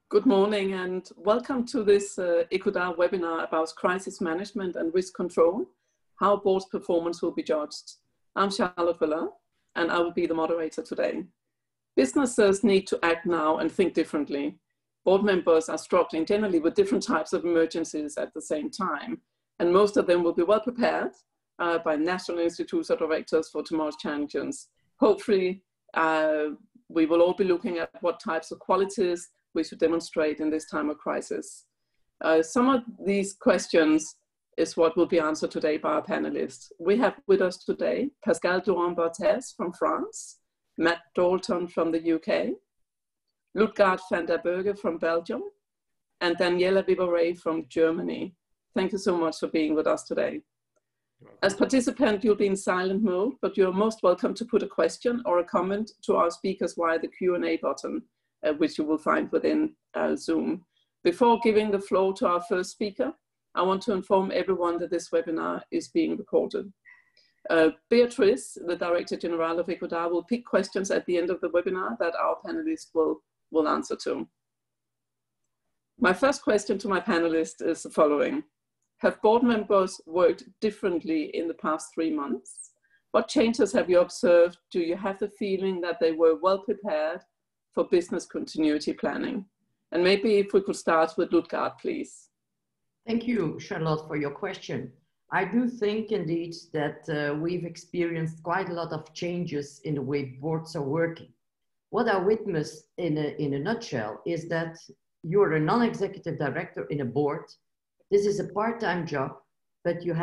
Good morning and welcome to this ecoDa webinar about crisis management and risk control, how board's performance will be judged. I'm Charlotte Valeur and I will be the moderator today. Businesses need to act now and think differently. Board members are struggling generally with different types of emergencies at the same time, and most of them will be well prepared by national institutes or directors for tomorrow's challenges. Hopefully, we will all be looking at what types of qualities we should demonstrate in this time of crisis. Some of these questions is what will be answered today by our panelists. We have with us today Pascal Durand-Barthez from France, Matt Dalton from the UK, Lutgart van der Berghe from Belgium, and Daniela Weber-Rey from Germany. Thank you so much for being with us today. As participant, you'll be in silent mode, but you're most welcome to put a question or a comment to our speakers via the Q&A button, which you will find within Zoom. Before giving the floor to our first speaker, I want to inform everyone that this webinar is being recorded. Beatrice, the Director General of ecoDa, will pick questions at the end of the webinar that our panelists will answer to. My first question to my panelists is the following. Have board members worked differently in the past 3 months? What changes have you observed? Do you have the feeling that they were well prepared for business continuity planning? And maybe if we could start with Lutgart, please. Thank you, Charlotte, for your question. I do think indeed that we've experienced quite a lot of changes in the way boards are working. What I witnessed in a nutshell is that you're a non-executive director in a board. This is a part-time job, but you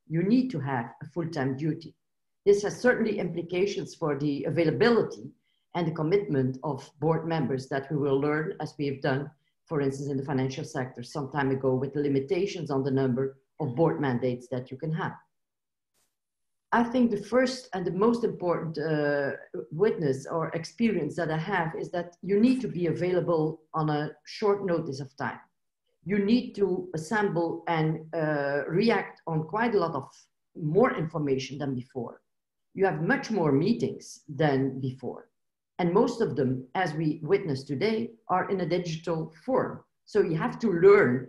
need to have a full-time duty. This has certainly implications for the availability and the commitment of board members that we will learn, as we have done, for instance, in the financial sector some time ago, with the limitations on the number of board mandates that you can have. I think the first and the most important witness or experience that I have is that you need to be available on a short notice of time. You need to assemble and react on quite a lot of more information than before. You have much more meetings than before. And most of them, as we witness today, are in a digital form. So you have to learn,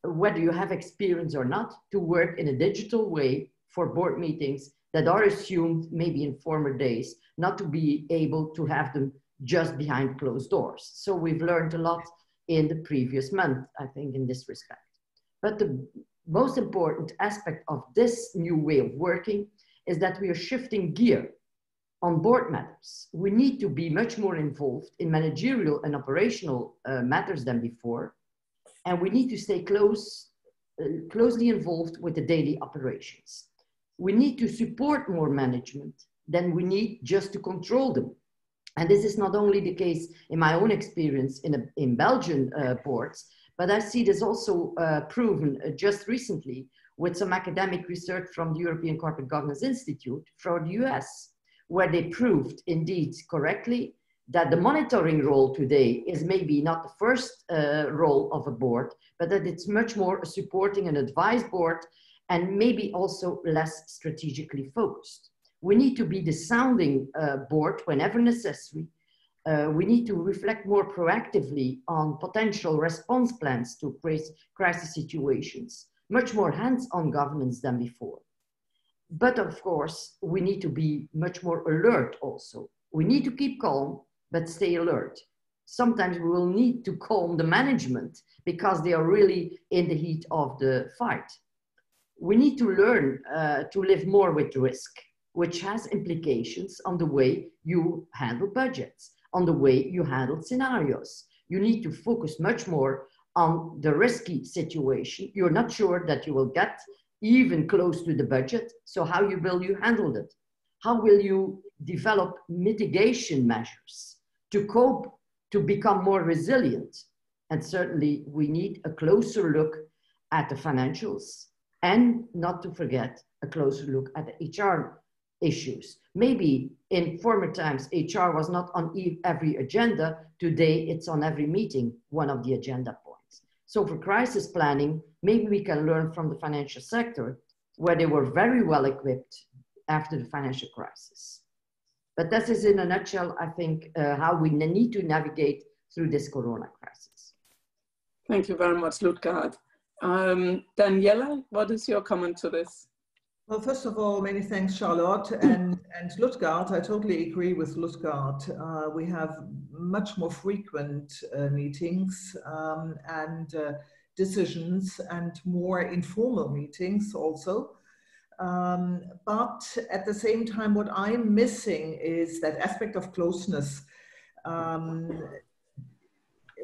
whether you have experience or not, to work in a digital way for board meetings that are assumed maybe in former days, not to be able to have them just behind closed doors. So we've learned a lot in the previous month, I think, in this respect. But the most important aspect of this new way of working is that we are shifting gear on board matters. We need to be much more involved in managerial and operational matters than before. And we need to stay closely involved with the daily operations. We need to support more management than we need just to control them. And this is not only the case in my own experience in Belgian boards, but I see this also proven just recently with some academic research from the European Corporate Governance Institute for the US, where they proved indeed correctly that the monitoring role today is maybe not the first role of a board, but that it's much more a supporting and advice board and maybe also less strategically focused. We need to be the sounding board whenever necessary. We need to reflect more proactively on potential response plans to crisis situations, much more hands-on governance than before. But of course, we need to be much more alert also. We need to keep calm, but stay alert. Sometimes we will need to calm the management because they are really in the heat of the fight. We need to learn to live more with risk, which has implications on the way you handle budgets, on the way you handle scenarios. You need to focus much more on the risky situation. You're not sure that you will get even close to the budget. So how will you handle it? How will you develop mitigation measures to cope, to become more resilient? And certainly we need a closer look at the financials and not to forget a closer look at the HR issues. Maybe in former times, HR was not on every agenda. Today it's on every meeting, one of the agenda points. So for crisis planning, maybe we can learn from the financial sector where they were very well equipped after the financial crisis. But this is in a nutshell, I think, how we need to navigate through this corona crisis. Thank you very much, Lutgart. Daniela, what is your comment to this? Well, first of all, many thanks, Charlotte and Lutgart. I totally agree with Lutgart. We have much more frequent meetings and decisions, and more informal meetings also. But at the same time, what I'm missing is that aspect of closeness.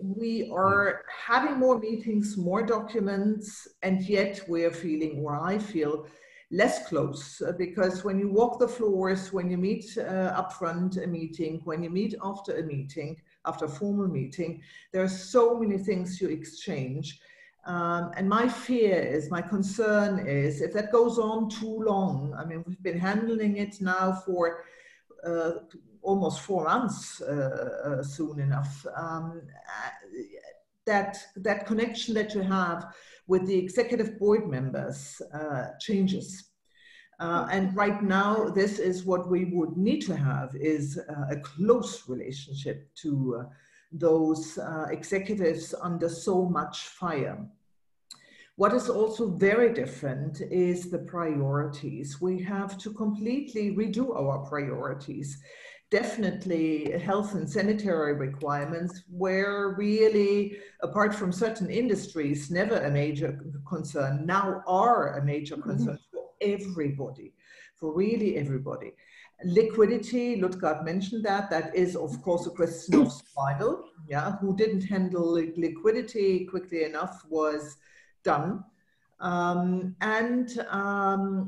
We are having more meetings, more documents, and yet we are feeling, or I feel, less close, because when you walk the floors, when you meet upfront a meeting, when you meet after a meeting, after a formal meeting, there are so many things you exchange. And my fear is, my concern is, if that goes on too long, I mean, we've been handling it now for almost 4 months soon enough, that connection that you have with the executive board members changes. And right now, this is what we would need to have, is a close relationship to those executives under so much fire. What is also very different is the priorities. We have to completely redo our priorities. Definitely health and sanitary requirements were really, apart from certain industries, never a major concern, now are a major concern for everybody, for really everybody. Liquidity, Lutgart mentioned that is of course a question of survival. Yeah, who didn't handle liquidity quickly enough was done.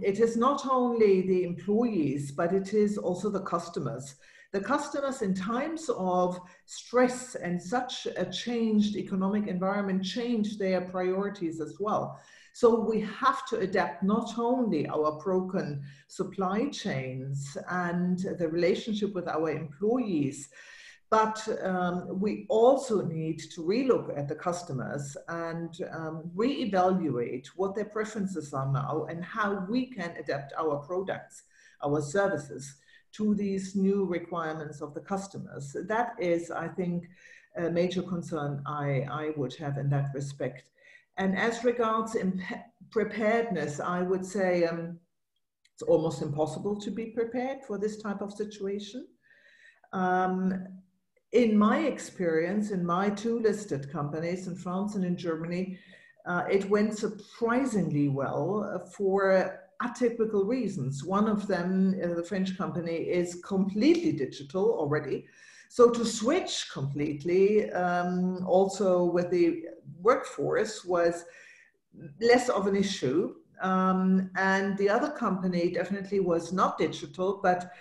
It is not only the employees, but it is also the customers. The customers, in times of stress and such a changed economic environment, change their priorities as well. So we have to adapt not only our broken supply chains and the relationship with our employees, but we also need to relook at the customers and reevaluate what their preferences are now and how we can adapt our products, our services to these new requirements of the customers. That is, I think, a major concern I would have in that respect. And as regards preparedness, I would say it's almost impossible to be prepared for this type of situation. In my experience, in my 2 listed companies in France and in Germany, it went surprisingly well for atypical reasons. One of them, the French company, is completely digital already. So to switch completely, also with the workforce, was less of an issue. And the other company definitely was not digital, but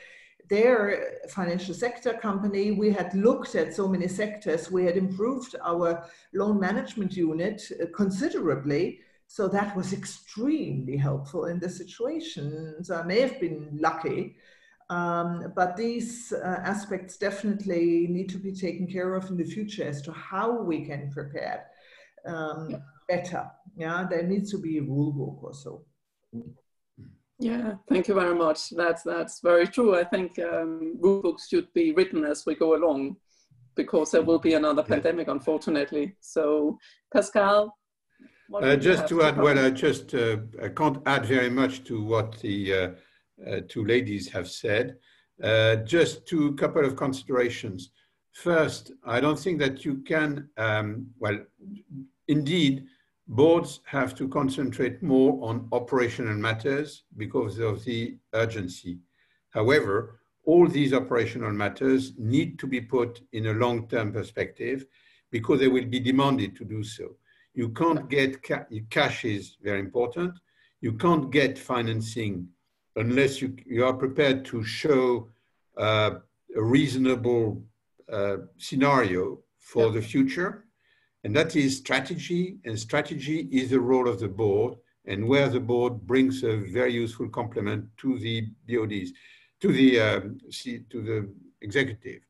their financial sector company, we had looked at so many sectors, we had improved our loan management unit considerably. So that was extremely helpful in this situation. So I may have been lucky, but these aspects definitely need to be taken care of in the future as to how we can prepare better. Yeah, there needs to be a rule book or so. Yeah, thank you very much. That's very true. I think rule books should be written as we go along, because there will be another pandemic, unfortunately. So, Pascal, just to add, well, I can't add very much to what the 2 ladies have said. Just 2 couple of considerations. First, I don't think that you can, well, indeed, boards have to concentrate more on operational matters because of the urgency. However, all these operational matters need to be put in a long-term perspective because they will be demanded to do so. You can't get, cash is very important. You can't get financing unless you are prepared to show a reasonable scenario for the future. And that is strategy, and strategy is the role of the board, and where the board brings a very useful complement to the BODs, to the executive.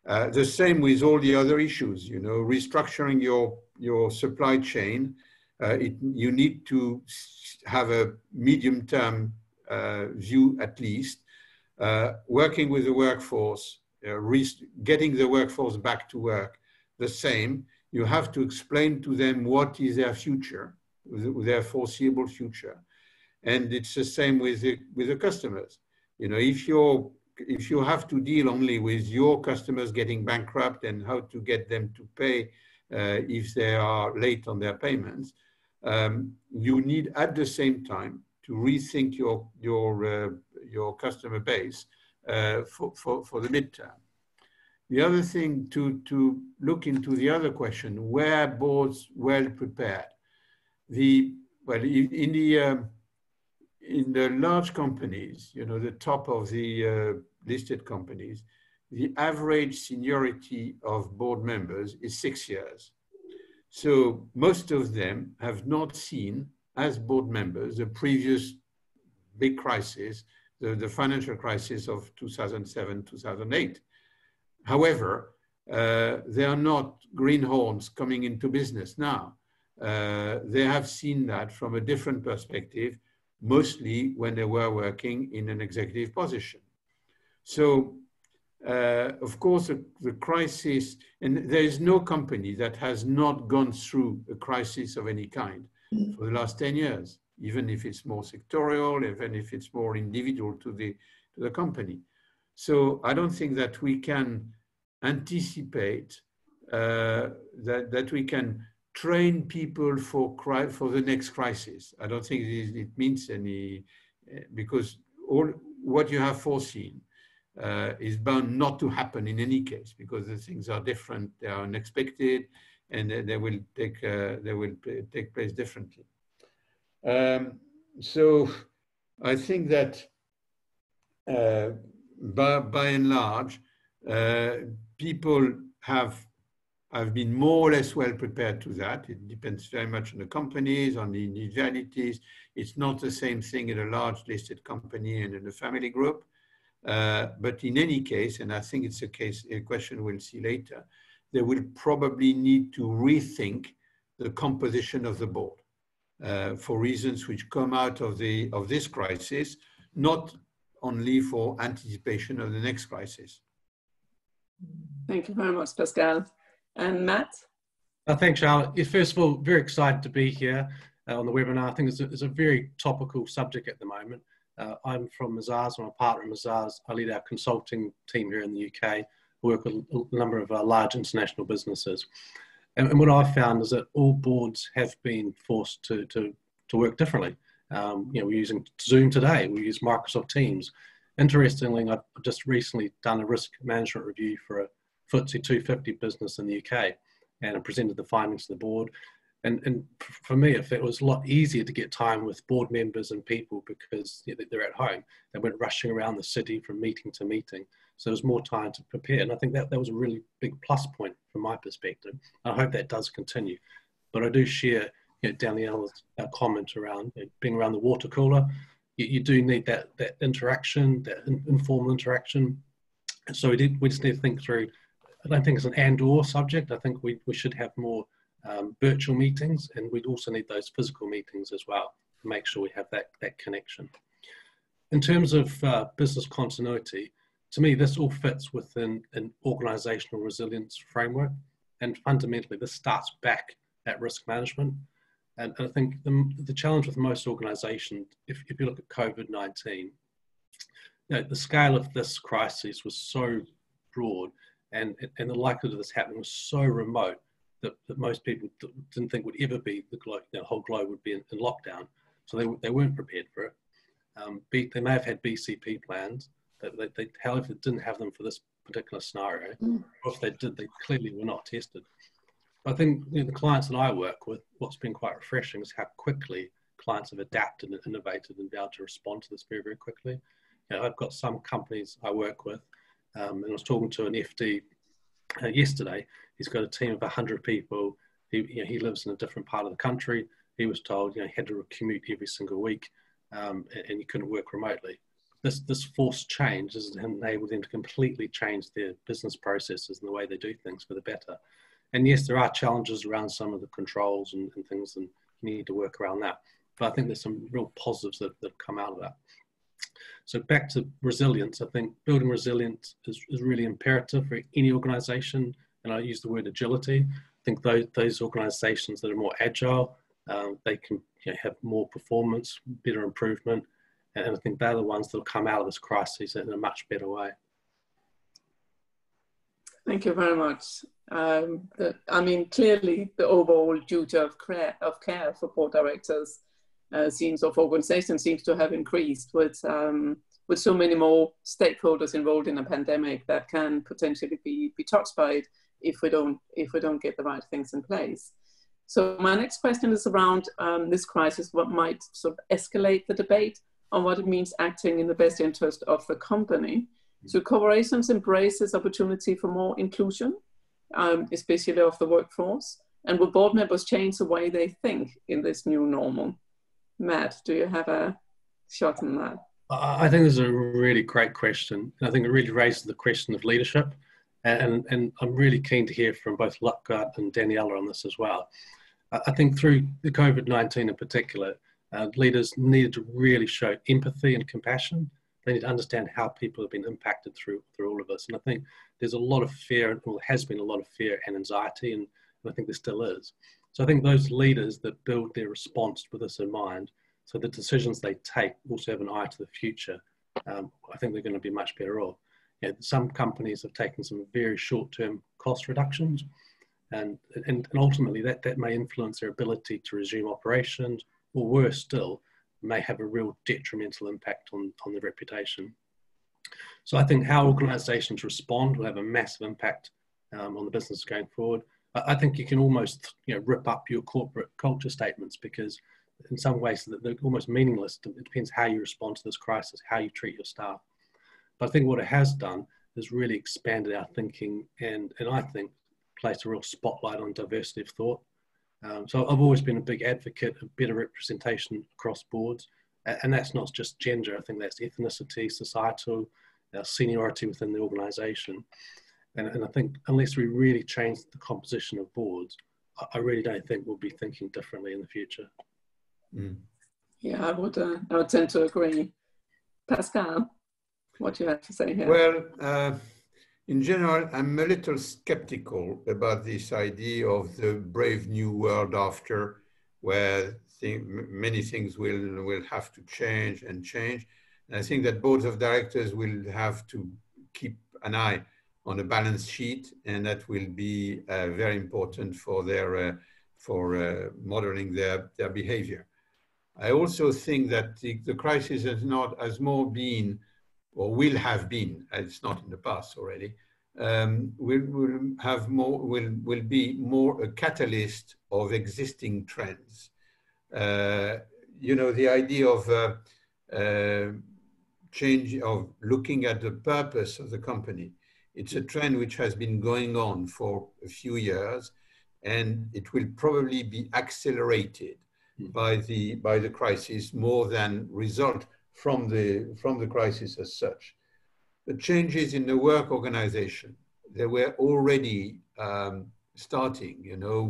The same with all the other issues, you know, restructuring your supply chain. You need to have a medium-term view at least, working with the workforce, getting the workforce back to work, the same. you have to explain to them what is their future, their foreseeable future. And it's the same with the customers. You know, if you have to deal only with your customers getting bankrupt and how to get them to pay if they are late on their payments, you need at the same time to rethink your customer base for the midterm. The other thing to look into the other question, were boards well prepared? In the large companies, you know, the top of the listed companies, the average seniority of board members is 6 years. So most of them have not seen, as board members, the previous big crisis, the financial crisis of 2007, 2008. However, they are not greenhorns coming into business now. They have seen that from a different perspective, mostly when they were working in an executive position. So, of course, the crisis, and there is no company that has not gone through a crisis of any kind for the last 10 years, even if it's more sectorial, even if it's more individual to the company. So I don't think that we can anticipate that we can train people for the next crisis. I don't think it means any, because all what you have foreseen is bound not to happen in any case, because the things are different, they are unexpected, and they will take place differently. So I think that by and large, people have been more or less well prepared to that. It depends very much on the companies, on the individualities. It's not the same thing in a large listed company and in a family group. But in any case, and I think it's a question we'll see later, they will probably need to rethink the composition of the board for reasons which come out of this crisis, not only for anticipation of the next crisis. Thank you very much, Pascal. And Matt? Thanks, Charlotte. First of all, very excited to be here on the webinar. I think it's a very topical subject at the moment. I'm from Mazars. I'm a partner in Mazars. I lead our consulting team here in the UK. I work with a number of large international businesses. And what I've found is that all boards have been forced to work differently. You know, we're using Zoom today. We use Microsoft Teams. Interestingly, I've just recently done a risk management review for a FTSE 250 business in the UK, and I presented the findings to the board. And for me, it was a lot easier to get time with board members and people because they're at home. They weren't rushing around the city from meeting to meeting. So there was more time to prepare. And I think that was a really big plus point from my perspective. I hope that does continue. But I do share Daniela's comment around being around the water cooler. You do need that interaction, that informal interaction. So we just need to think through. I don't think it's an and/or subject. I think we should have more virtual meetings, and we'd also need those physical meetings as well to make sure we have that connection. In terms of business continuity, to me, this all fits within an organizational resilience framework. And fundamentally, this starts back at risk management. And I think the challenge with most organizations, if you look at COVID-19, the scale of this crisis was so broad, and the likelihood of this happening was so remote that most people didn't think would ever be the whole globe would be in lockdown. So they weren't prepared for it. They may have had BCP plans, but however, they didn't have them for this particular scenario. Or if they did, they clearly were not tested. I think the clients that I work with, what's been quite refreshing is how quickly clients have adapted and innovated and be able to respond to this very, very quickly. I've got some companies I work with, and I was talking to an FD yesterday. He's got a team of 100 people. He lives in a different part of the country. He was told he had to commute every single week, and he couldn't work remotely. This forced change has enabled them to completely change their business processes and the way they do things for the better. And yes, there are challenges around some of the controls and things, and you need to work around that. But I think there's some real positives that come out of that. So back to resilience, I think building resilience is really imperative for any organization. And I use the word agility. I think those organisations that are more agile, they can have more performance, better improvement, and I think they're the ones that will come out of this crisis in a much better way. Thank you very much. I mean, clearly the overall duty of care for board directors of organizations seems to have increased with so many more stakeholders involved in a pandemic that can potentially be touched by it if we don't get the right things in place. So my next question is around this crisis, what might sort of escalate the debate on what it means acting in the best interest of the company. So corporations embrace this opportunity for more inclusion, especially of the workforce, and will board members change the way they think in this new normal? Matt, do you have a shot on that? I think this is a really great question. I think it really raises the question of leadership, and I'm really keen to hear from both Lutgart and Daniela on this as well. I think through the COVID-19 in particular, leaders needed to really show empathy and compassion. They need to understand how people have been impacted through all of this. And I think there's a lot of fear, and has been a lot of fear and anxiety, and I think there still is. So I think those leaders that build their response with this in mind, so the decisions they take also have an eye to the future, I think they're going to be much better off. Some companies have taken some very short-term cost reductions, and ultimately that may influence their ability to resume operations, or worse still, may have a real detrimental impact on their reputation. So I think how organisations respond will have a massive impact on the business going forward. I think you can almost rip up your corporate culture statements, because in some ways they're almost meaningless. It depends how you respond to this crisis, how you treat your staff. But I think what it has done is really expanded our thinking, and I think placed a real spotlight on diversity of thought. So I've always been a big advocate of better representation across boards, and that's not just gender. I think that's ethnicity, societal, seniority within the organisation. And I think unless we really change the composition of boards, I really don't think we'll be thinking differently in the future. Mm. Yeah, I would tend to agree. Pascal, what do you have to say here? Well, in general, I'm a little skeptical about this idea of the brave new world after, where many things will have to change. And I think that boards of directors will have to keep an eye on a balance sheet, and that will be very important for their modeling their behavior. I also think that the crisis has more been, or will have been, it's not in the past already, will be more a catalyst of existing trends. The idea of change, of looking at the purpose of the company. It's a trend which has been going on for a few years, and it will probably be accelerated by the crisis more than result from the crisis as such. The changes in the work organization, they were already starting.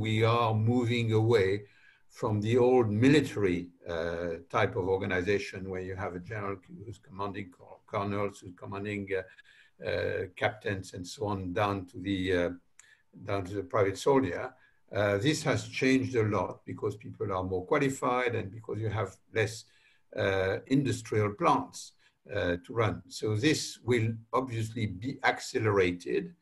We are moving away from the old military type of organization, where you have a general who's commanding colonels, who's commanding captains, and so on, down to the private soldier. This has changed a lot because people are more qualified, and because you have less industrial plants to run. So this will obviously be accelerated,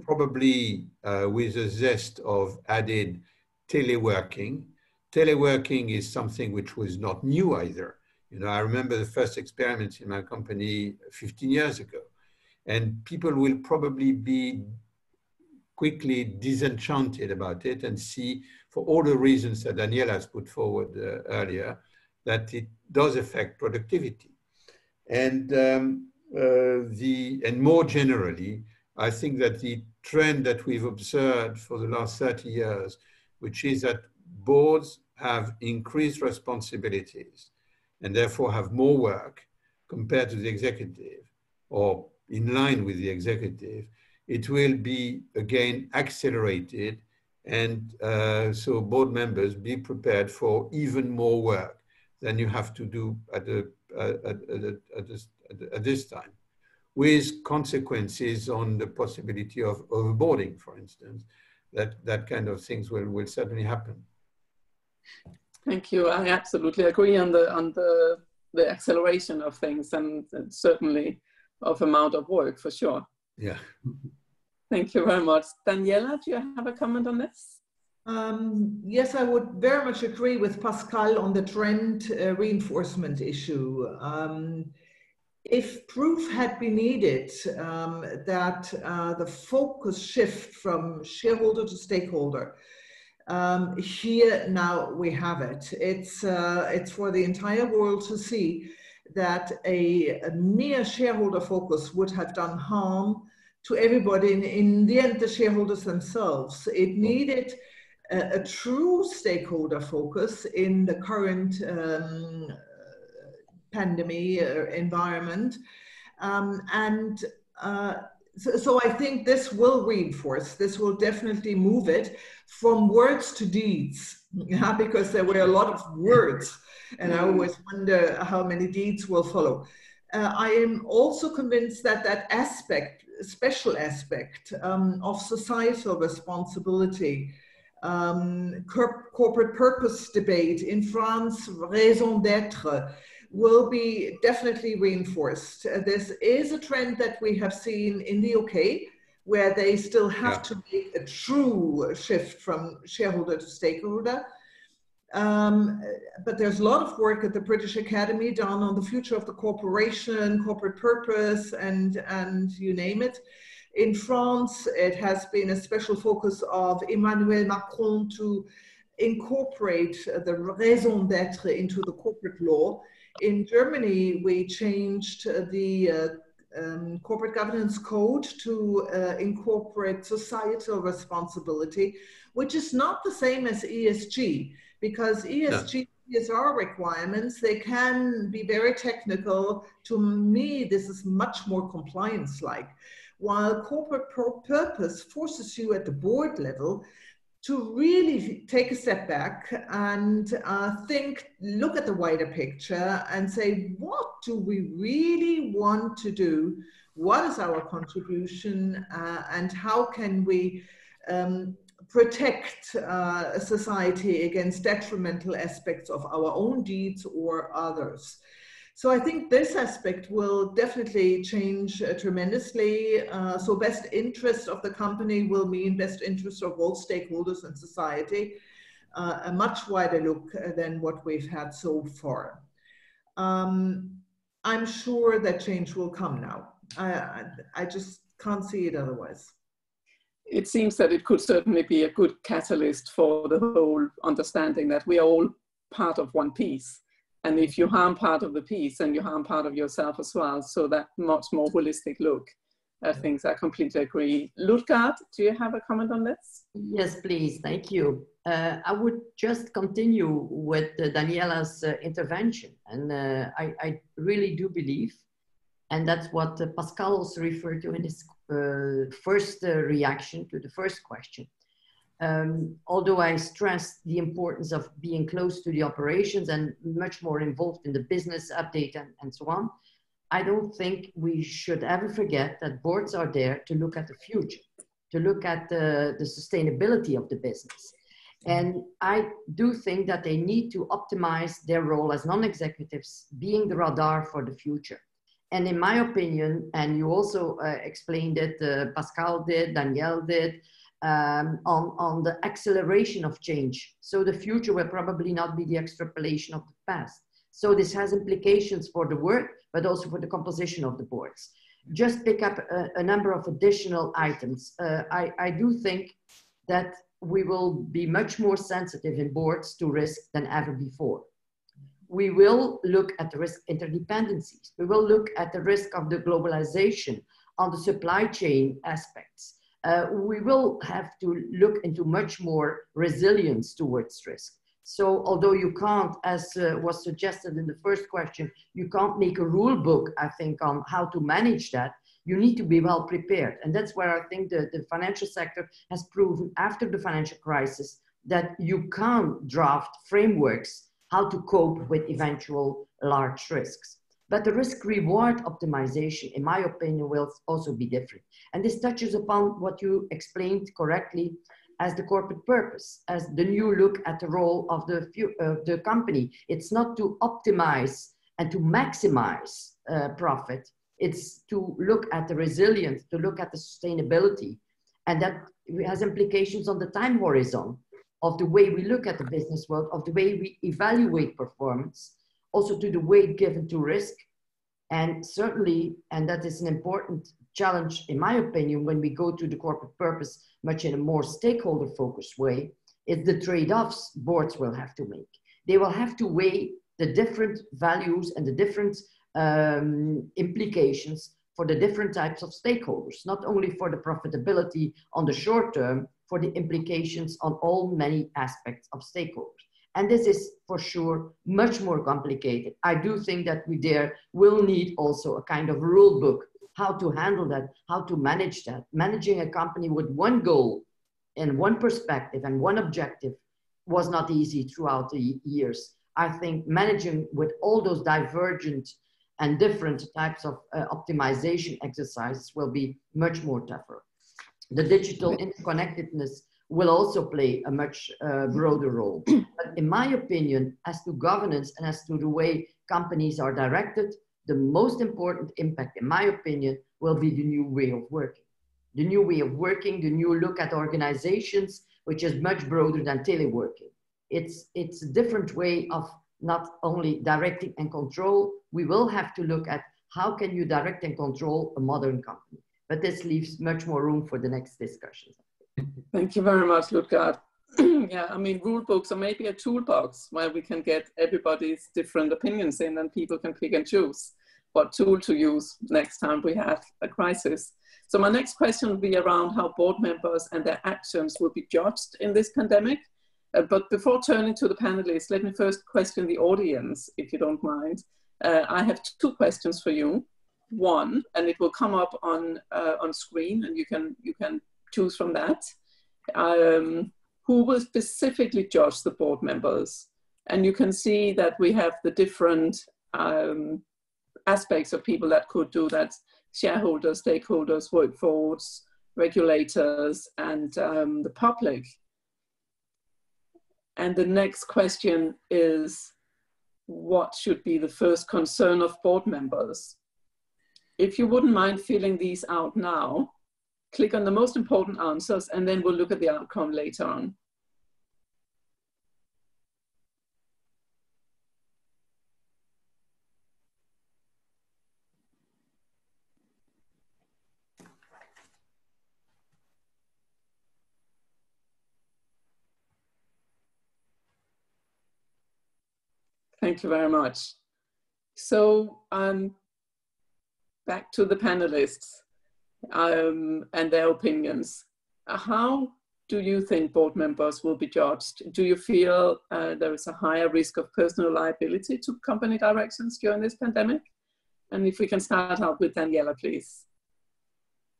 probably with a zest of added teleworking. Teleworking is something which was not new either. I remember the first experiments in my company 15 years ago, and people will probably be quickly disenchanted about it and see, for all the reasons that Daniela has put forward earlier, that it does affect productivity. And more generally, I think that the trend that we've observed for the last 30 years, which is that boards have increased responsibilities and therefore have more work compared to the executive, or in line with the executive, it will be again accelerated. And so board members, be prepared for even more work than you have to do at this time, with consequences on the possibility of overboarding, for instance, that kind of things will certainly happen. Thank you. I absolutely agree on the acceleration of things, and certainly of amount of work for sure. Yeah. Thank you very much. Daniela, do you have a comment on this? Yes, I would very much agree with Pascal on the trend reinforcement issue. If proof had been needed that the focus shift from shareholder to stakeholder, here now we have it. It's for the entire world to see that a mere shareholder focus would have done harm to everybody, in the end the shareholders themselves. It needed a true stakeholder focus in the current pandemic environment. So I think this will reinforce, this will definitely move it from words to deeds, yeah, because there were a lot of words, and I always wonder how many deeds will follow. I am also convinced that that aspect, special aspect of societal responsibility, corporate purpose debate in France, raison d'être, will be definitely reinforced. This is a trend that we have seen in the UK, where they still have to make a true shift from shareholder to stakeholder. But there's a lot of work at the British Academy done on the future of the corporation, corporate purpose, and you name it. In France, it has been a special focus of Emmanuel Macron to incorporate the raison d'être into the corporate law. In Germany, we changed the corporate governance code to incorporate societal responsibility, which is not the same as ESG, because ESG, CSR requirements, they can be very technical. To me, this is much more compliance-like, while corporate purpose forces you at the board level to really take a step back and look at the wider picture and say, what do we really want to do? What is our contribution? And how can we protect society against detrimental aspects of our own deeds or others? So I think this aspect will definitely change tremendously. So best interest of the company will mean best interest of all stakeholders in society, a much wider look than what we've had so far. I'm sure that change will come now. I just can't see it otherwise. It seems that it could certainly be a good catalyst for the whole understanding that we are all part of one piece. And if you harm part of the piece, then you harm part of yourself as well. So that much more holistic look at things, I completely agree. Lutgart, do you have a comment on this? Yes, please. Thank you. I would just continue with Daniela's intervention. And I really do believe, and that's what Pascal also referred to in his first reaction to the first question. Although I stressed the importance of being close to the operations and much more involved in the business update and so on, I don't think we should ever forget that boards are there to look at the future, to look at the sustainability of the business. And I do think that they need to optimize their role as non-executives, being the radar for the future. And in my opinion, and you also explained it, Pascal did, Danielle did, on the acceleration of change. So the future will probably not be the extrapolation of the past. So this has implications for the work, but also for the composition of the boards. Just pick up a number of additional items. I do think that we will be much more sensitive in boards to risk than ever before. We will look at the risk interdependencies. We will look at the risk of the globalization on the supply chain aspects. We will have to look into much more resilience towards risk. So although you can't, as was suggested in the first question, you can't make a rule book, I think, on how to manage that. You need to be well prepared. And that's where I think the financial sector has proven after the financial crisis that you can't draft frameworks how to cope with eventual large risks. But the risk-reward optimization, in my opinion, will also be different. And this touches upon what you explained correctly, as the corporate purpose, as the new look at the role of the company. It's not to optimize and to maximize profit. It's to look at the resilience, to look at the sustainability, and that has implications on the time horizon of the way we look at the business world, of the way we evaluate performance, also to the weight given to risk. And certainly, and that is an important challenge, in my opinion, when we go to the corporate purpose much in a more stakeholder-focused way, is the trade-offs boards will have to make. They will have to weigh the different values and the different implications for the different types of stakeholders, not only for the profitability on the short term, for the implications on all many aspects of stakeholders. And this is for sure much more complicated. I do think that we there will need also a kind of rule book, how to handle that, how to manage that. Managing a company with one goal and one perspective and one objective was not easy throughout the years. I think managing with all those divergent and different types of optimization exercises will be much more tougher. The digital interconnectedness will also play a much broader role. But in my opinion, as to governance and as to the way companies are directed, the most important impact, in my opinion, will be the new way of working. The new way of working, the new look at organizations, which is much broader than teleworking. It's a different way of not only directing and control. We will have to look at how can you direct and control a modern company. But this leaves much more room for the next discussions. Thank you very much, Lutgart. Yeah, I mean, rule books are maybe a toolbox where we can get everybody's different opinions in, and people can pick and choose what tool to use next time we have a crisis. So my next question will be around how board members and their actions will be judged in this pandemic. But before turning to the panelists, let me first question the audience, if you don't mind. I have two questions for you. One, and it will come up on screen, and you can choose from that. Who will specifically judge the board members? And you can see that we have the different aspects of people that could do that: shareholders, stakeholders, workforce, regulators, and the public. And the next question is, what should be the first concern of board members? If you wouldn't mind filling these out now, click on the most important answers, and then we'll look at the outcome later on. Thank you very much. So back to the panelists and their opinions. How do you think board members will be judged? Do you feel there is a higher risk of personal liability to company directions during this pandemic? And if we can start out with Daniela, please.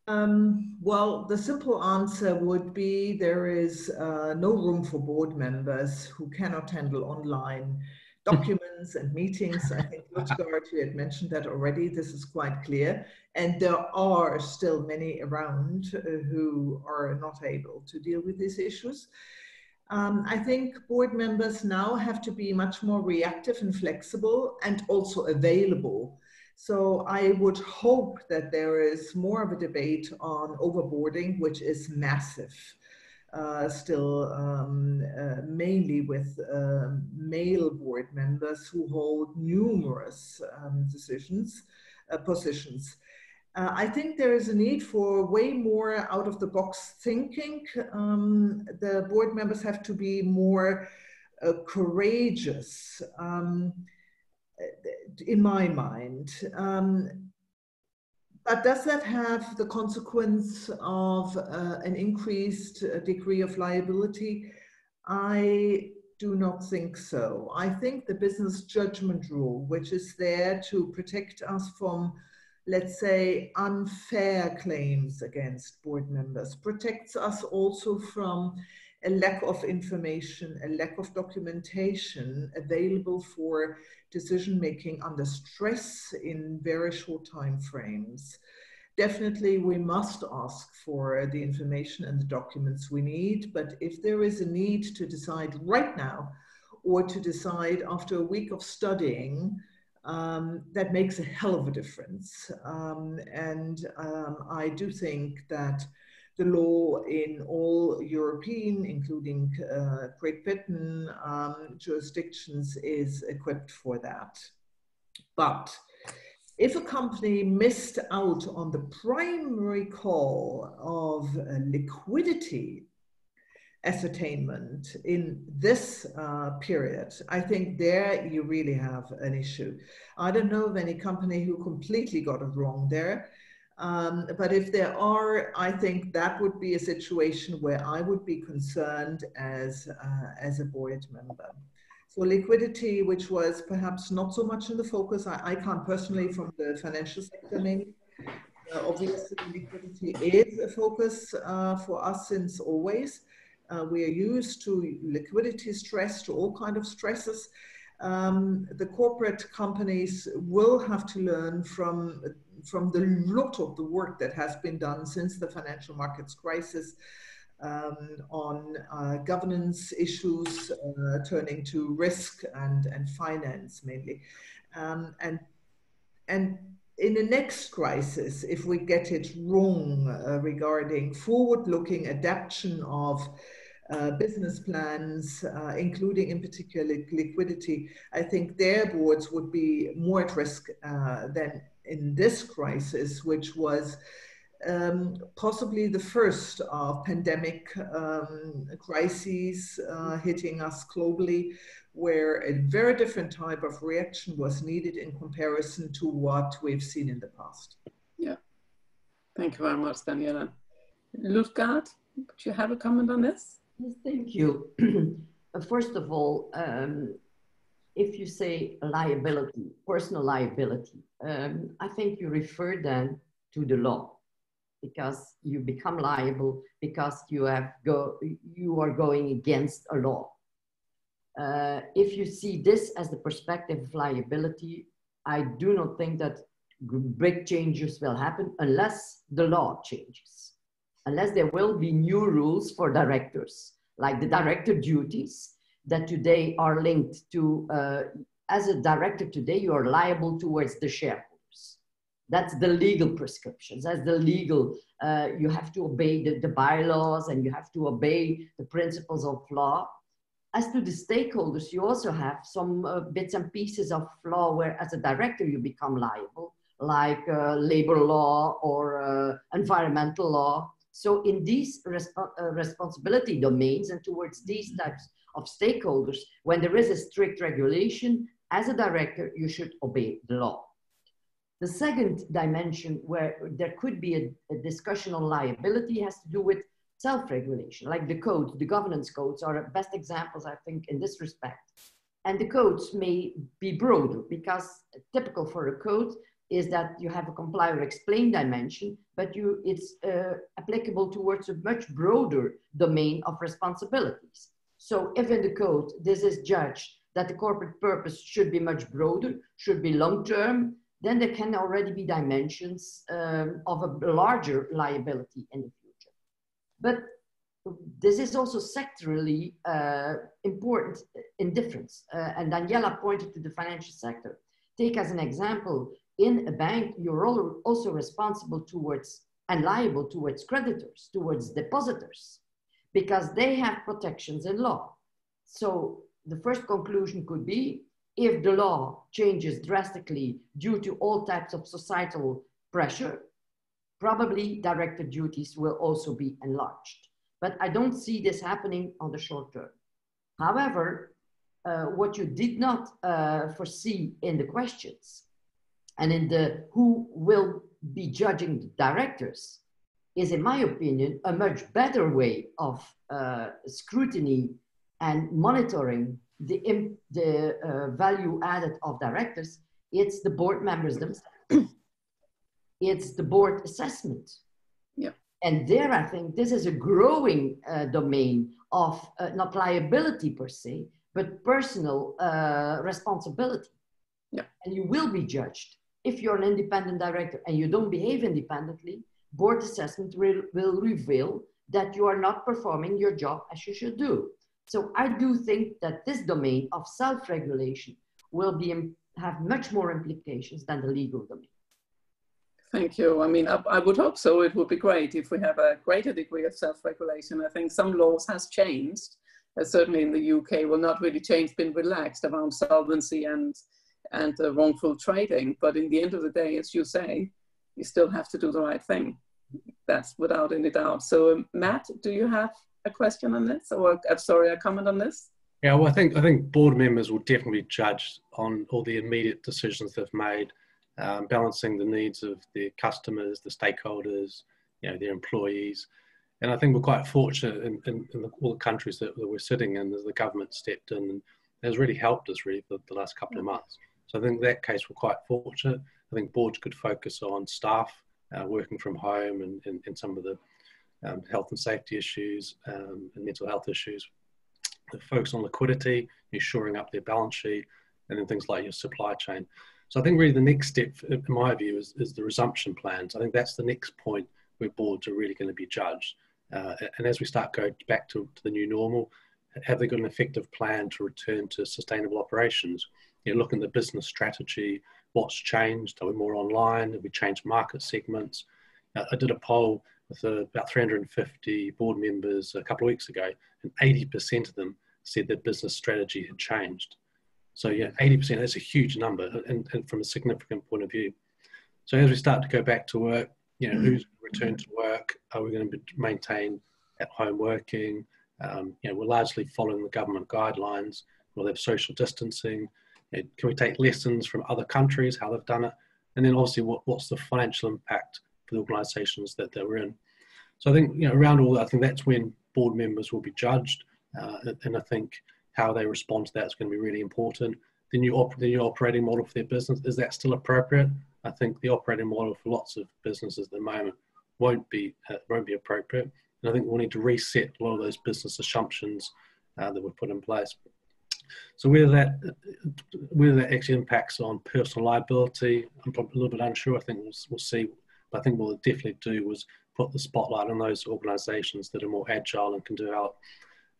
Well, the simple answer would be there is no room for board members who cannot handle online documents and meetings. I think Lutgart, you had mentioned that already. This is quite clear. And there are still many around who are not able to deal with these issues. I think board members now have to be much more reactive and flexible and also available. So I would hope that there is more of a debate on overboarding, which is massive. Still mainly with male board members who hold numerous positions. I think there is a need for way more out-of-the-box thinking. The board members have to be more courageous, in my mind. But does that have the consequence of an increased degree of liability? I do not think so. I think the business judgment rule, which is there to protect us from, let's say, unfair claims against board members, protects us also from a lack of information, a lack of documentation available for decision-making under stress in very short time frames. Definitely, we must ask for the information and the documents we need, but if there is a need to decide right now or to decide after a week of studying, that makes a hell of a difference. I do think that the law in all European, including Great Britain, jurisdictions is equipped for that. But if a company missed out on the primary call of liquidity ascertainment in this period, I think there you really have an issue. I don't know of any company who completely got it wrong there. But if there are, I think that would be a situation where I would be concerned as a board member. So liquidity, which was perhaps not so much in the focus, I can't personally from the financial sector maybe. Obviously, liquidity is a focus for us since always. We are used to liquidity stress, to all kinds of stresses. The corporate companies will have to learn from the lot of the work that has been done since the financial markets crisis on governance issues, turning to risk and finance mainly. And in the next crisis, if we get it wrong regarding forward-looking adaptation of business plans, including in particular liquidity, I think their boards would be more at risk than in this crisis, which was possibly the first of pandemic crises hitting us globally, where a very different type of reaction was needed in comparison to what we've seen in the past. Yeah, thank you very much, Daniela. Lutgart, would you have a comment on this? Yes, thank you. First of all, if you say liability, personal liability, I think you refer then to the law, because you become liable because you are going against a law. If you see this as the perspective of liability, I do not think that big changes will happen unless the law changes, unless there will be new rules for directors, like the director duties that today are linked to, as a director today, you are liable towards the shareholders. That's the legal prescriptions. That's the legal, you have to obey the bylaws and you have to obey the principles of law. As to the stakeholders, you also have some bits and pieces of law where as a director you become liable, like labor law or environmental law. So in these responsibility domains and towards these types of stakeholders, when there is a strict regulation, as a director, you should obey the law. The second dimension where there could be a discussion on liability has to do with self-regulation, like the codes, the governance codes are best examples, I think, in this respect. And the codes may be broader because typical for a code is that you have a comply or explain dimension, but it's applicable towards a much broader domain of responsibilities. So if in the code, this is judged that the corporate purpose should be much broader, should be long-term, then there can already be dimensions of a larger liability in the future. But this is also sectorally important in difference. And Daniela pointed to the financial sector. Take as an example, in a bank, you're also responsible towards and liable towards creditors, towards depositors, because they have protections in law. So the first conclusion could be, if the law changes drastically due to all types of societal pressure, probably director duties will also be enlarged. But I don't see this happening on the short term. However, what you did not foresee in the questions and in the who will be judging the directors is, in my opinion, a much better way of scrutiny and monitoring the value added of directors. It's the board members themselves. It's the board assessment. Yeah. And there, I think this is a growing domain of not liability per se, but personal responsibility. Yeah. And you will be judged If you're an independent director and you don't behave independently, board assessment will reveal that you are not performing your job as you should do. So I do think that this domain of self-regulation will have much more implications than the legal domain. Thank you. I mean, I would hope so. It would be great if we have a greater degree of self-regulation. I think some laws has changed, certainly in the UK, will not really change, been relaxed around solvency and wrongful trading. But in the end of the day, as you say, you still have to do the right thing. That's without any doubt. So Matt, do you have a question on this, or sorry, a comment on this? Yeah, well, I think board members will definitely be judged on all the immediate decisions they've made, balancing the needs of their customers, the stakeholders, their employees. And I think we're quite fortunate in all the countries that we're sitting in, as the government stepped in and has really helped us really for the last couple of months. So I think in that case, we're quite fortunate. I think boards could focus on staff working from home and some of the health and safety issues and mental health issues. Focus on liquidity, you're shoring up their balance sheet, and then things like your supply chain. So I think really the next step, in my view, is the resumption plans. I think that's the next point where boards are really going to be judged. And as we start going back to the new normal, have they got an effective plan to return to sustainable operations? Looking at the business strategy, what's changed? Are we more online? Have we changed market segments? I did a poll with about 350 board members a couple of weeks ago, and 80% of them said their business strategy had changed. So yeah, 80%, that's a huge number, and from a significant point of view. So as we start to go back to work, who's going to return to work? Are we going to maintain at-home working? We're largely following the government guidelines. We'll have social distancing. Can we take lessons from other countries, how they've done it? And then obviously what's the financial impact for the organisations that we're in? So I think, around all that, I think that's when board members will be judged. And I think how they respond to that is going to be really important. The new operating model for their business, is that still appropriate? I think the operating model for lots of businesses at the moment won't be appropriate. And I think we'll need to reset a lot of those business assumptions that were put in place. So whether that actually impacts on personal liability, I'm probably a little bit unsure. I think we'll see. But I think what we'll definitely do was put the spotlight on those organisations that are more agile and can develop.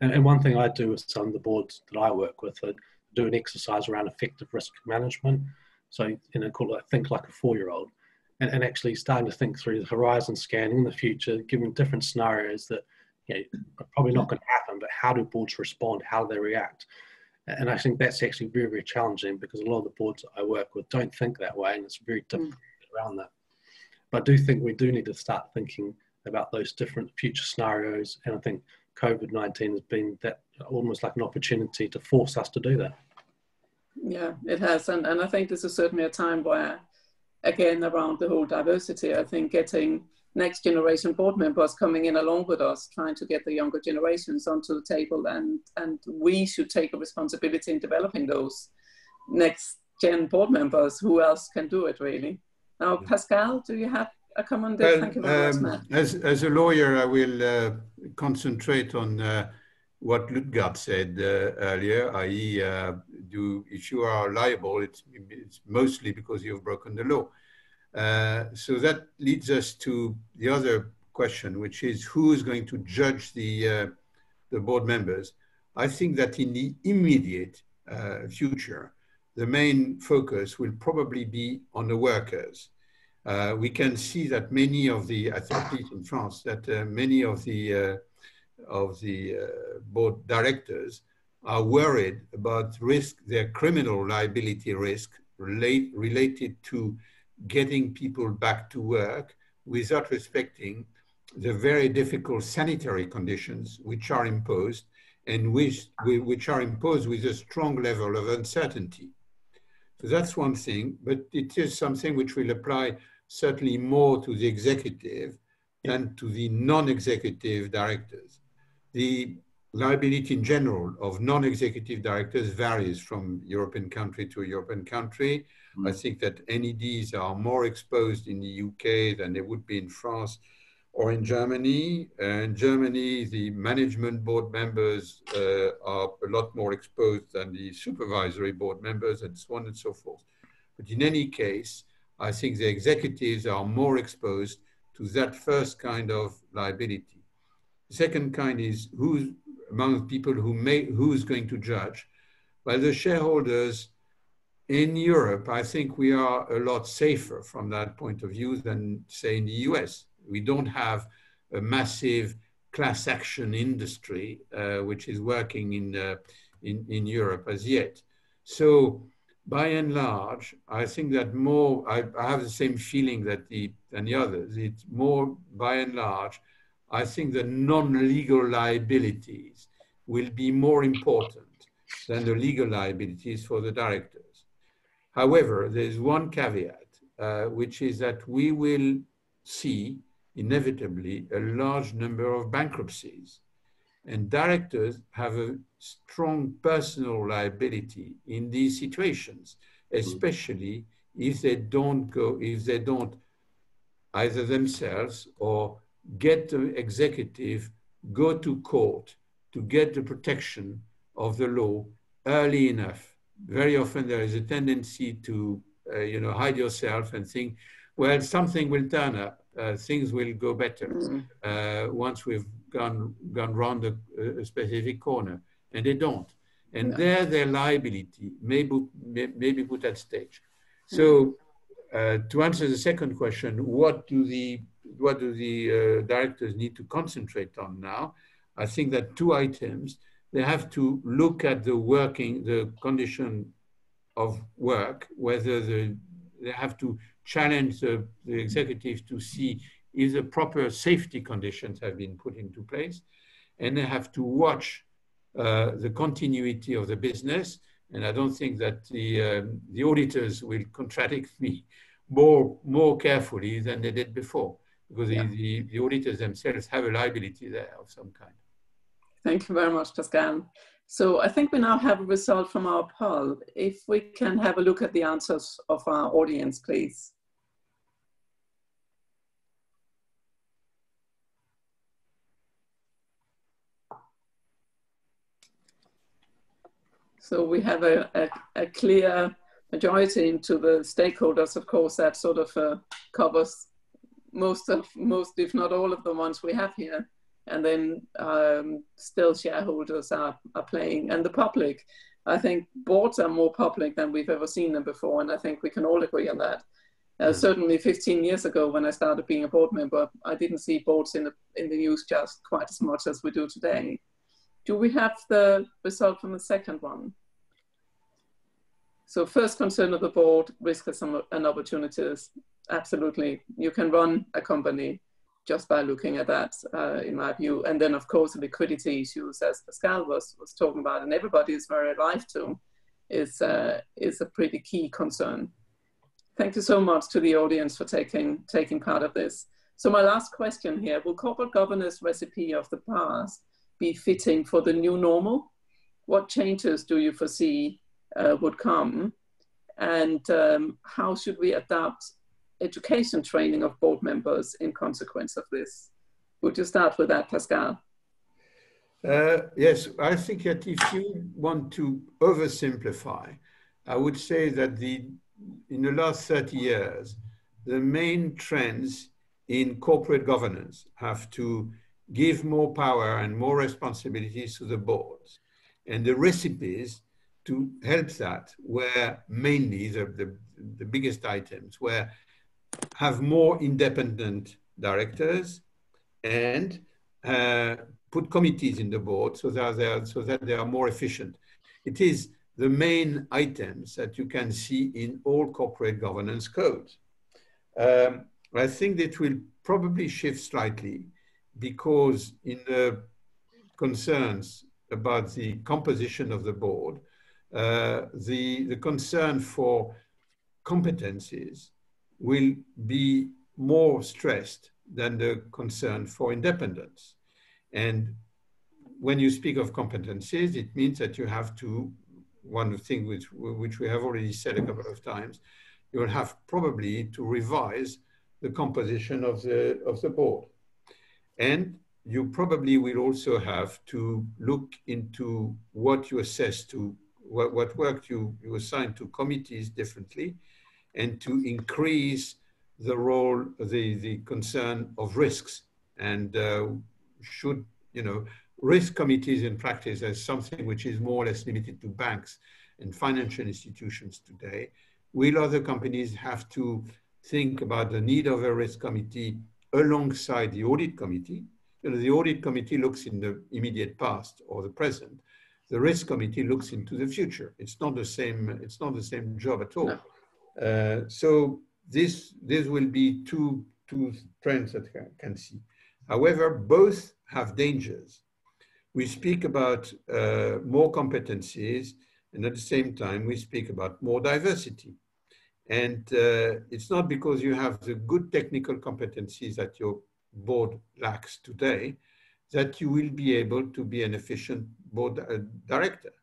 And one thing I do with some of the boards that I work with, I do an exercise around effective risk management. So, call it think like a 4-year-old, and actually starting to think through the horizon scanning in the future, given different scenarios that are probably not going to happen, but how do boards respond? How do they react? And I think that's actually very, very challenging, because a lot of the boards I work with don't think that way, and it's very difficult to get around that. But I do think we do need to start thinking about those different future scenarios, and I think COVID-19 has been that almost like an opportunity to force us to do that. Yeah, it has. And I think this is certainly a time where, again, around the whole diversity, I think getting next generation board members coming in along with us, trying to get the younger generations onto the table, and we should take a responsibility in developing those next gen board members. Who else can do it, really? Now, Pascal, do you have a comment? Well, thank you very much, Matt. As a lawyer, I will concentrate on what Lutgart said earlier, i.e. if you are liable, it's mostly because you've broken the law. So that leads us to the other question, which is who is going to judge the board members? I think that in the immediate future, the main focus will probably be on the workers. We can see that many of the, at least in France, that many of the board directors are worried about their criminal liability risk related to getting people back to work without respecting the very difficult sanitary conditions which are imposed, and which are imposed with a strong level of uncertainty. So that's one thing, but it is something which will apply certainly more to the executive than to the non-executive directors. The liability in general of non-executive directors varies from European country to European country. I think that NEDs are more exposed in the UK than they would be in France or in Germany. In Germany, the management board members are a lot more exposed than the supervisory board members, and so on and so forth. But in any case, I think the executives are more exposed to that first kind of liability. The second kind is who's among people who's going to judge. Well, the shareholders in Europe, I think we are a lot safer from that point of view than, say, in the US. We don't have a massive class action industry, which is working in Europe as yet. So by and large, I think that more, I have the same feeling than the others. It's more, by and large, I think the non-legal liabilities will be more important than the legal liabilities for the directors. However, there's one caveat, which is that we will see inevitably a large number of bankruptcies, and directors have a strong personal liability in these situations, especially if they don't either themselves or get the executive go to court to get the protection of the law early enough. Very often there is a tendency to hide yourself and think, well, something will turn up, things will go better once we've gone round a specific corner, and they don't. And their liability may be put at stake. So to answer the second question, what do the directors need to concentrate on now? I think that two items. They have to look at the condition of work, whether they have to challenge the executives to see if the proper safety conditions have been put into place. And they have to watch the continuity of the business. And I don't think that the auditors will contradict me more carefully than they did before, because the auditors themselves have a liability there of some kind. Thank you very much, Pascal. So I think we now have a result from our poll. If we can have a look at the answers of our audience, please. So we have a clear majority into the stakeholders, of course, that sort of covers most, if not all of the ones we have here. And then still shareholders are playing, and the public. I think boards are more public than we've ever seen them before, and I think we can all agree on that. Certainly 15 years ago when I started being a board member, I didn't see boards in the news just quite as much as we do today. Do we have the result from the second one? So first concern of the board, risks and opportunities. Absolutely, you can run a company just by looking at that, in my view. And then, of course, the liquidity issues, as Pascal was talking about, and everybody is very alive to, is a pretty key concern. Thank you so much to the audience for taking part of this. So my last question here, will corporate governance recipe of the past be fitting for the new normal? What changes do you foresee would come? And how should we adapt education training of board members in consequence of this? Would you start with that, Pascal? Yes, I think that if you want to oversimplify, I would say that in the last 30 years, the main trends in corporate governance have to give more power and more responsibilities to the boards. And the recipes to help that were mainly the biggest items were have more independent directors and put committees in the board so that they are more efficient. It is the main items that you can see in all corporate governance codes. I think that will probably shift slightly because in the concerns about the composition of the board, the concern for competencies will be more stressed than the concern for independence. And when you speak of competencies, it means that you have to, one thing which we have already said a couple of times, you will have probably to revise the composition of the board. And you probably will also have to look into what you assess to, what work you assign to committees differently, and to increase the role, the concern of risks. And should, risk committees in practice as something which is more or less limited to banks and financial institutions today, will other companies have to think about the need of a risk committee alongside the audit committee? The audit committee looks in the immediate past or the present. The risk committee looks into the future. It's not the same job at all. No. So this will be two trends that I can see. However, both have dangers. We speak about more competencies, and at the same time, we speak about more diversity. And it's not because you have the good technical competencies that your board lacks today that you will be able to be an efficient board director.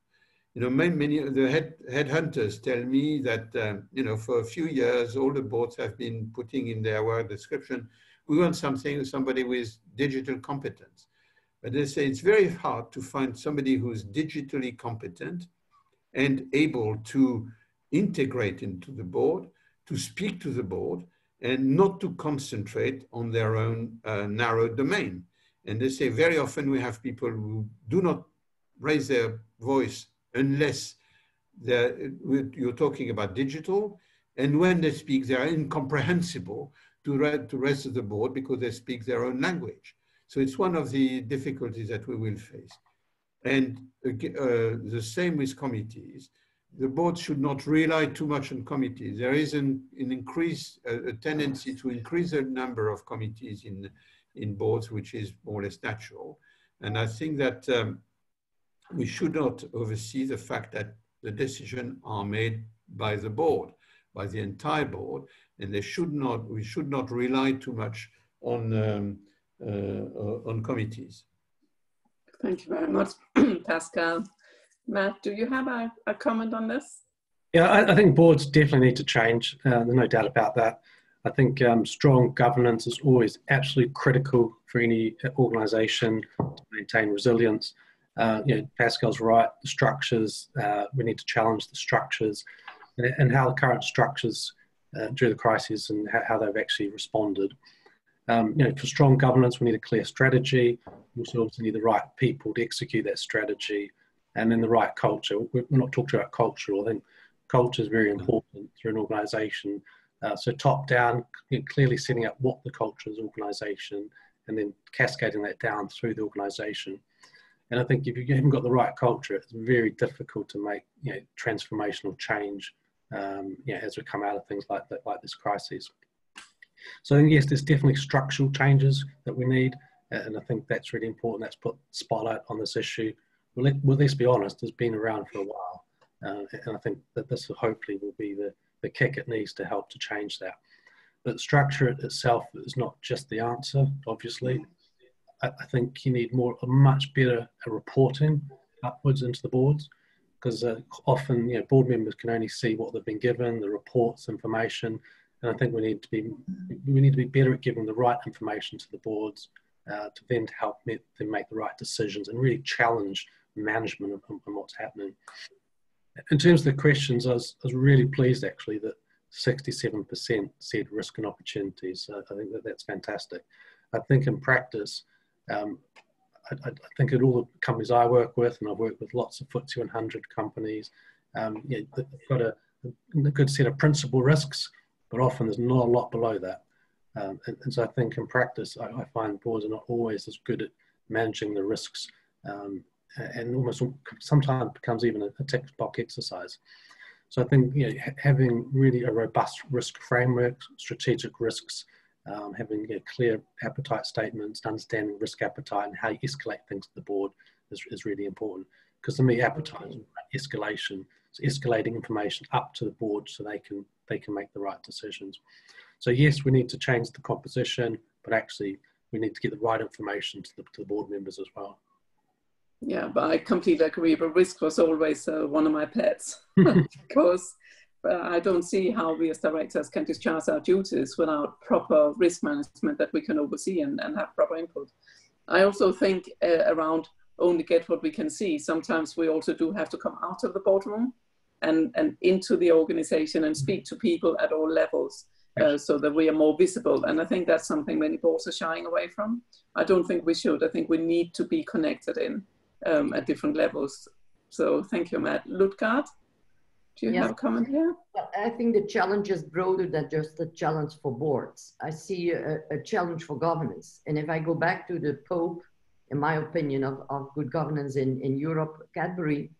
Many of the headhunters tell me that, for a few years, all the boards have been putting in their work description, we want somebody with digital competence. But they say it's very hard to find somebody who's digitally competent and able to integrate into the board, to speak to the board, and not to concentrate on their own narrow domain. And they say very often we have people who do not raise their voice unless you're talking about digital, and when they speak, they are incomprehensible to the rest of the board because they speak their own language. So it's one of the difficulties that we will face. And the same with committees. The board should not rely too much on committees. There is a tendency to increase the number of committees in boards, which is more or less natural. And I think that we should not oversee the fact that the decisions are made by the board, by the entire board, and we should not rely too much on committees. Thank you very much, Pascal. Matt, do you have a comment on this? Yeah, I think boards definitely need to change. There's no doubt about that. I think strong governance is always absolutely critical for any organisation to maintain resilience. Pascal's right, the structures, we need to challenge the structures and how the current structures during the crisis and how they've actually responded. For strong governance, we need a clear strategy. We also need the right people to execute that strategy, and then the right culture. We're not talking about culture. I think culture is very important through an organisation. So top down, clearly setting up what the culture is organisation, and then cascading that down through the organisation. And I think if you haven't got the right culture, it's very difficult to make transformational change as we come out of things like this crisis. So yes, there's definitely structural changes that we need, and I think that's really important. That's put spotlight on this issue. Well, let's be honest, it's been around for a while, and I think that this hopefully will be the kick it needs to help to change that. But structure itself is not just the answer, obviously. I think you need much better reporting upwards into the boards, because often board members can only see what they've been given, the reports, information, and I think we need to be better at giving the right information to the boards to then help them make the right decisions and really challenge management on what's happening. In terms of the questions, I was really pleased actually that 67% said risk and opportunities. I think that's fantastic. I think in practice, I think at all the companies I work with, and I've worked with lots of FTSE 100 companies, they've got a good set of principal risks, but often there's not a lot below that. And so I think in practice, I find boards are not always as good at managing the risks, and almost sometimes becomes even a tick box exercise. So I think having really a robust risk framework, strategic risks, having clear appetite statements, understanding risk appetite and how you escalate things to the board is really important. Because to me, appetite is escalation. It's escalating information up to the board so they can make the right decisions. So yes, we need to change the composition, but actually we need to get the right information to the board members as well. Yeah, but I completely agree. But risk was always one of my pets because I don't see how we as directors can discharge our duties without proper risk management that we can oversee and have proper input. I also think around only get what we can see. Sometimes we also do have to come out of the boardroom and into the organization and speak to people at all levels so that we are more visible. And I think that's something many boards are shying away from. I don't think we should. I think we need to be connected in at different levels. So thank you, Matt. Lutgart, do you have a comment here? Well, I think the challenge is broader than just a challenge for boards. I see a challenge for governance. And if I go back to the Pope, in my opinion, of good governance in Europe, Cadbury,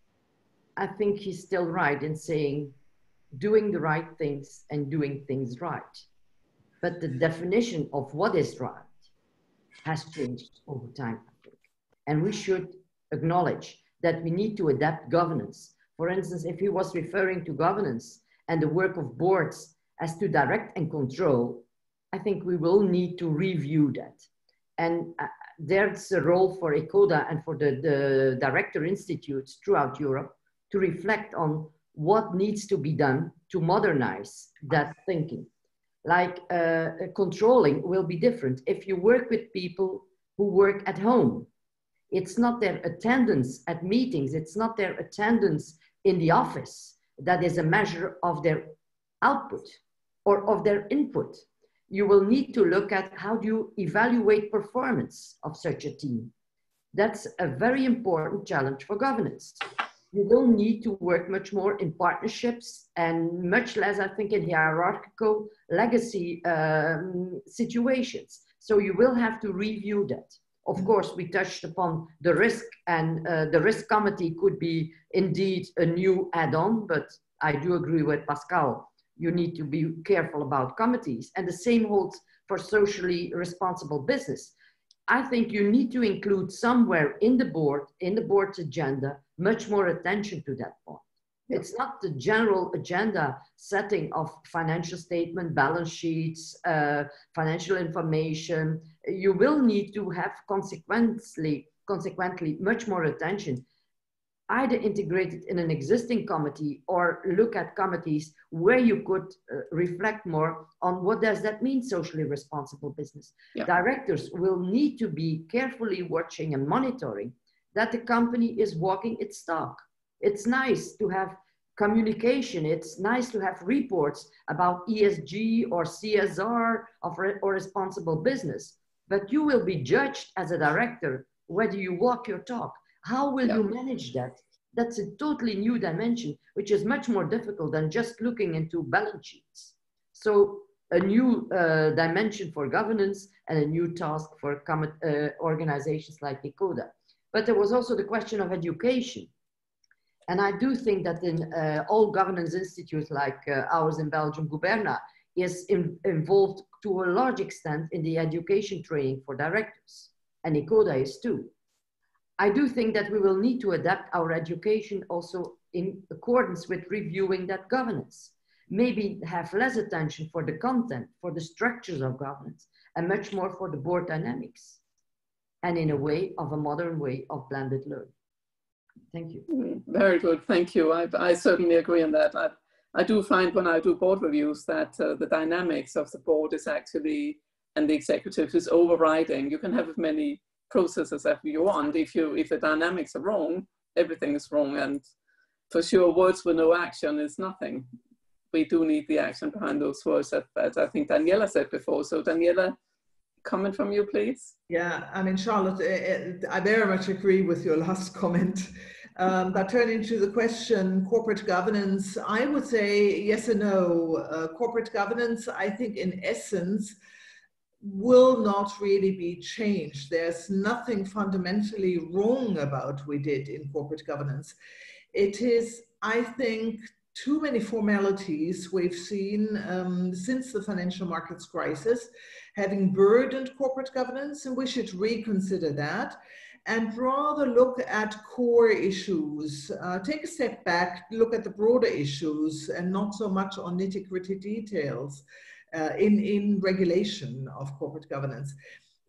I think he's still right in saying doing the right things and doing things right. But the definition of what is right has changed over time, I think. And we should acknowledge that we need to adapt governance. For instance, if he was referring to governance and the work of boards as to direct and control, I think we will need to review that. And there's a role for ecoDa and for the director institutes throughout Europe to reflect on what needs to be done to modernize that thinking. Like controlling will be different. If you work with people who work at home, it's not their attendance at meetings, it's not their attendance in the office that is a measure of their output or of their input. You will need to look at how do you evaluate performance of such a team. That's a very important challenge for governance. You will need to work much more in partnerships and much less, I think, in hierarchical legacy situations. So you will have to review that. Of course, we touched upon the risk, and the risk committee could be indeed a new add-on, but I do agree with Pascal. You need to be careful about committees, and the same holds for socially responsible business. I think you need to include somewhere in the board's agenda, much more attention to that point. Yeah. It's not the general agenda setting of financial statement, balance sheets, financial information. You will need to have consequently much more attention, either integrated in an existing committee or look at committees where you could reflect more on what does that mean, socially responsible business. Yeah. Directors will need to be carefully watching and monitoring that the company is walking its talk. It's nice to have communication. It's nice to have reports about ESG or CSR or responsible business, but you will be judged as a director whether you walk your talk. How will you manage that? That's a totally new dimension, which is much more difficult than just looking into balance sheets. So a new dimension for governance and a new task for organizations like ecoDa. But there was also the question of education. And I do think that in all governance institutes like ours in Belgium, Guberna, is involved to a large extent in the education training for directors. And ecoDa is too. I do think that we will need to adapt our education also in accordance with reviewing that governance. Maybe have less attention for the content, for the structures of governance, and much more for the board dynamics. And in a way of a modern way of blended learning. Thank you. Very good, thank you. I certainly agree on that. I do find when I do board reviews that the dynamics of the board is actually, and the executive is overriding. You can have as many processes as you want. If the dynamics are wrong, everything is wrong. And for sure, words with no action is nothing. We do need the action behind those words, as I think Daniela said before. So Daniela, comment from you, please. Yeah, I mean, Charlotte, I very much agree with your last comment. But turning to the question, corporate governance, I would say yes and no. Corporate governance, I think in essence, will not really be changed. There's nothing fundamentally wrong about what we did in corporate governance. It is, I think, too many formalities we've seen since the financial markets crisis, having burdened corporate governance, and we should reconsider that and rather look at core issues. Take a step back, look at the broader issues and not so much on nitty-gritty details in regulation of corporate governance.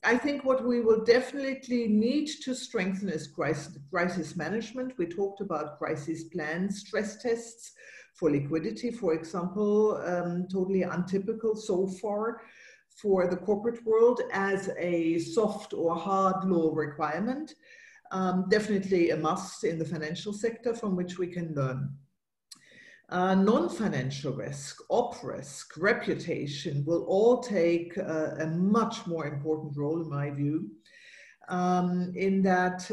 I think what we will definitely need to strengthen is crisis management. We talked about crisis plans, stress tests for liquidity, for example, totally untypical so far for the corporate world as a soft or hard law requirement. Definitely a must in the financial sector from which we can learn. Non-financial risk, op risk, reputation will all take a much more important role in my view. In that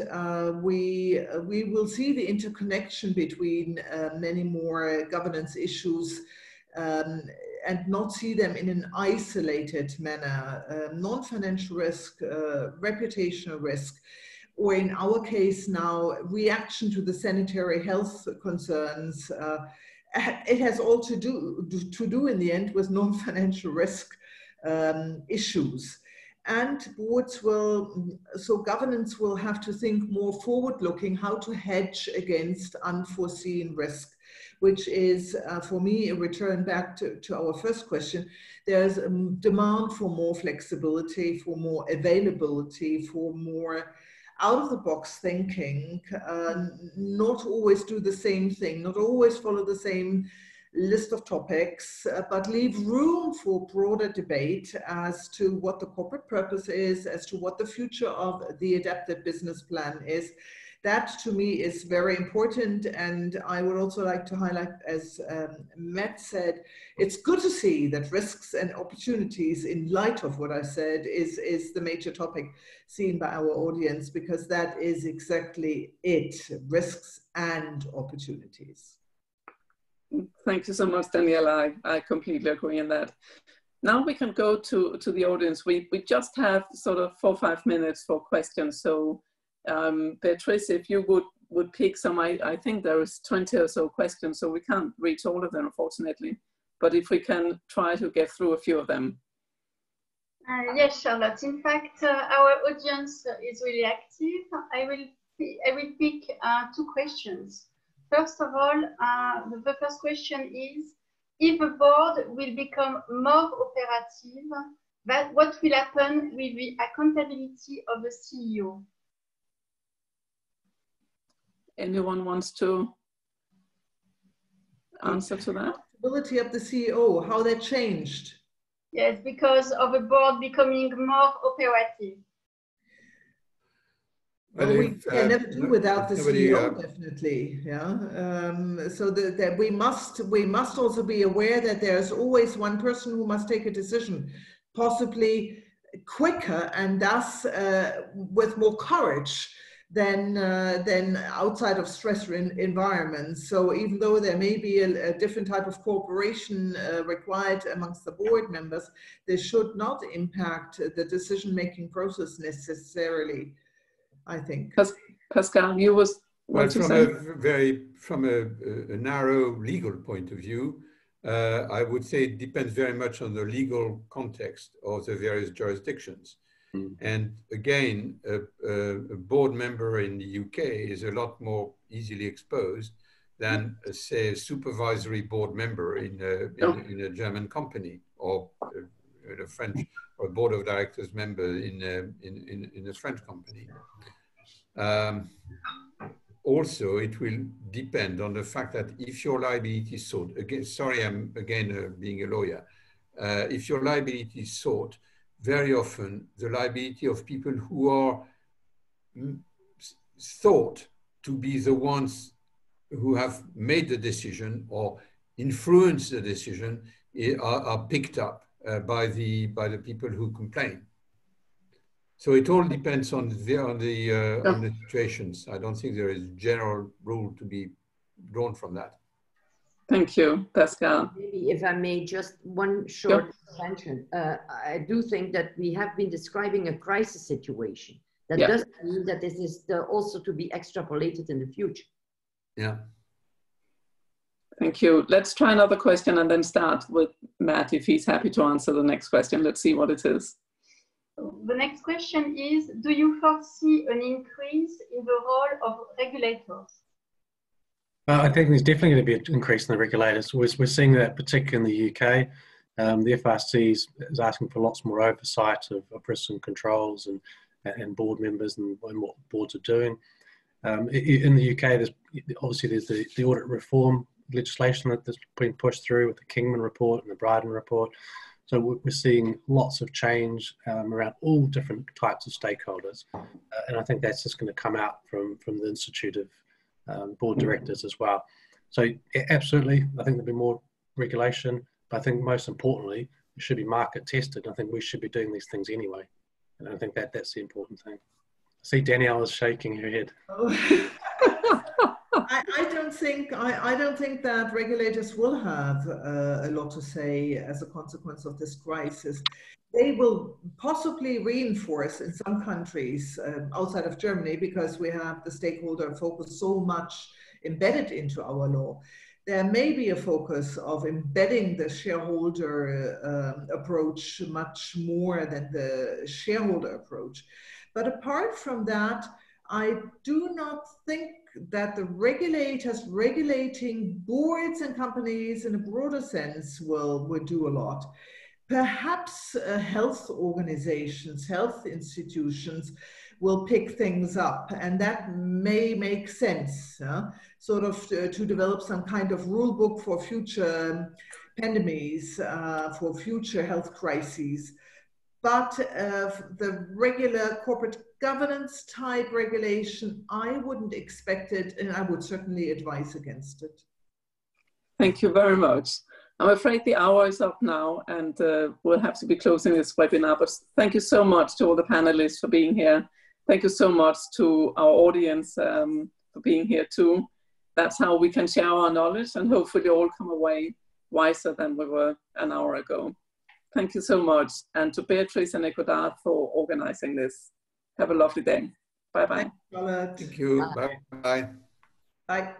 we will see the interconnection between many more governance issues and not see them in an isolated manner. Non-financial risk, reputational risk, or in our case now, reaction to the sanitary health concerns. It has all to do in the end with non-financial risk issues. And boards so governance will have to think more forward-looking, how to hedge against unforeseen risk, which is, for me, a return back to our first question. There's a demand for more flexibility, for more availability, for more out-of-the-box thinking, not always do the same thing, not always follow the same list of topics, but leave room for broader debate as to what the corporate purpose is, as to what the future of the adapted business plan is. That to me is very important. And I would also like to highlight, as Matt said, it's good to see that risks and opportunities in light of what I said is the major topic seen by our audience, because that is exactly it, risks and opportunities. Thank you so much, Daniela. I completely agree on that. Now we can go to the audience. We just have sort of 4 or 5 minutes for questions. So Beatrice, if you would pick some, I think there is 20 or so questions, so we can't reach all of them, unfortunately. But if we can try to get through a few of them. Yes, Charlotte. In fact, our audience is really active. I will pick 2 questions. First of all, the first question is, if the board will become more operative, what will happen with the accountability of the CEO? Anyone wants to answer to that? Accountability of the CEO, how that changed? Yes, because of the board becoming more operative. Well, we can never do without the CEO, definitely. Yeah. So that we must also be aware that there's always one person who must take a decision, possibly quicker and thus with more courage than outside of stress environments. So even though there may be a different type of cooperation required amongst the board members, this should not impact the decision-making process necessarily, I think. Pascal, you was well, from a narrow legal point of view, I would say it depends very much on the legal context of the various jurisdictions. And again, a board member in the UK is a lot more easily exposed than, say, a supervisory board member in a German company, or a French, or a board of directors member in a French company. Also, it will depend on the fact that if your liability is sought, again, sorry, I'm again being a lawyer, if your liability is sought, very often the liability of people who are thought to be the ones who have made the decision or influenced the decision are picked up by the people who complain. So it all depends on the situations. I don't think there is a general rule to be drawn from that. Thank you, Pascal. Maybe if I may, just one short intervention. I do think that we have been describing a crisis situation. That doesn't mean that this is also to be extrapolated in the future. Yeah. Thank you. Let's try another question and then start with Matt, if he's happy to answer the next question. Let's see what it is. The next question is, do you foresee an increase in the role of regulators? I think there's definitely going to be an increase in the regulators. We're seeing that particularly in the UK. The FRC is asking for lots more oversight of risks and controls and board members and what boards are doing. In the UK, there's the audit reform legislation that's been pushed through with the Kingman report and the Bryden report. So we're seeing lots of change around all different types of stakeholders. And I think that's just going to come out from the Institute of Board Directors as well. So absolutely, I think there'll be more regulation, but I think most importantly, it should be market tested. I think we should be doing these things anyway. And I think that's the important thing. I see Daniela's shaking her head. I don't think that regulators will have a lot to say as a consequence of this crisis. They will possibly reinforce in some countries outside of Germany, because we have the stakeholder focus so much embedded into our law. There may be a focus of embedding the shareholder approach much more than the shareholder approach. But apart from that, I do not think that the regulators regulating boards and companies in a broader sense will do a lot. Perhaps health organizations, health institutions will pick things up, and that may make sense, sort of to develop some kind of rule book for future pandemics, for future health crises. But the regular corporate governance type regulation, I wouldn't expect it, and I would certainly advise against it. Thank you very much. I'm afraid the hour is up now, and we'll have to be closing this webinar, but thank you so much to all the panelists for being here. Thank you so much to our audience for being here too. That's how we can share our knowledge and hopefully all come away wiser than we were an hour ago. Thank you so much. And to Beatrice and ecoDa for organizing this. Have a lovely day. Bye-bye. Thank you. Bye-bye. Bye.